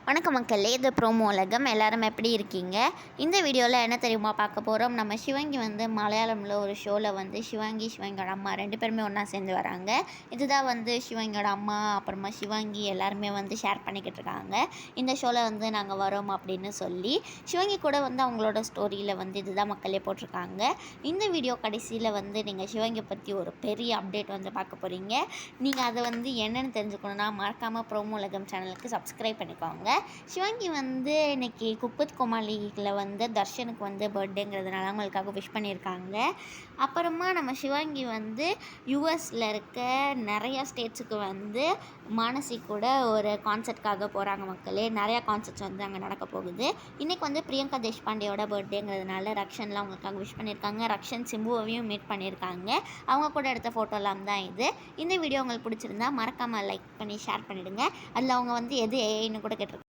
வணக்கம் மக்களே, இது ப்ரோமோ உலகம். எல்லாரும் எப்படி இருக்கீங்க? இந்த வீடியோவில் என்ன தெரியுமா பார்க்க போகிறோம். நம்ம சிவங்கி மலையாளமில் ஒரு ஷோவில் சிவங்கியோட அம்மா 2 பேருமே ஒன்றா சேர்ந்து வராங்க. இதுதான் சிவங்கியோட அம்மா, அப்புறமா சிவங்கி எல்லாருமே ஷேர் பண்ணிக்கிட்டு இருக்காங்க. இந்த ஷோவில் நாங்கள் வரோம் அப்படின்னு சொல்லி சிவங்கி கூட அவங்களோட ஸ்டோரியில் இதுதான் மக்களே போட்டிருக்காங்க. இந்த வீடியோ கடைசியில் நீங்கள் சிவங்கியை பற்றி ஒரு பெரிய அப்டேட் பார்க்க போகிறீங்க. நீங்கள் அதை என்னென்னு தெரிஞ்சுக்கணுன்னா மறக்காமல் ப்ரோமோ உலகம் சேனலுக்கு சப்ஸ்கிரைப் பண்ணிக்கோங்க. சிவங்கி இன்னைக்கு குக்வித் கோமாளியில் தர்ஷனுக்கு பர்த்டேங்கிறதுனால அவங்களுக்காக விஷ் பண்ணியிருக்காங்க. அப்புறமா நம்ம சிவங்கி யூஎஸில் இருக்க நிறையா ஸ்டேட்ஸுக்கு மானசி கூட ஒரு கான்சர்ட்காக போகிறாங்க மக்களே. நிறையா கான்சர்ட்ஸ் அங்கே நடக்க போகுது. இன்றைக்கி பிரியங்கா தேஷ்பாண்டேயோட பர்த்டேங்கிறதுனால ரக்ஷன்லாம் அவங்களுக்காக விஷ் பண்ணியிருக்காங்க. ரக்ஷன் சிம்புவையும் மீட் பண்ணியிருக்காங்க. அவங்க கூட எடுத்த ஃபோட்டோலாம் தான் இது. இந்த வீடியோ உங்களுக்கு பிடிச்சிருந்தா மறக்காமல் லைக் பண்ணி ஷேர் பண்ணிவிடுங்க. அதில் அவங்க எது ஏன்னு கூட கேட்டிருக்காங்க.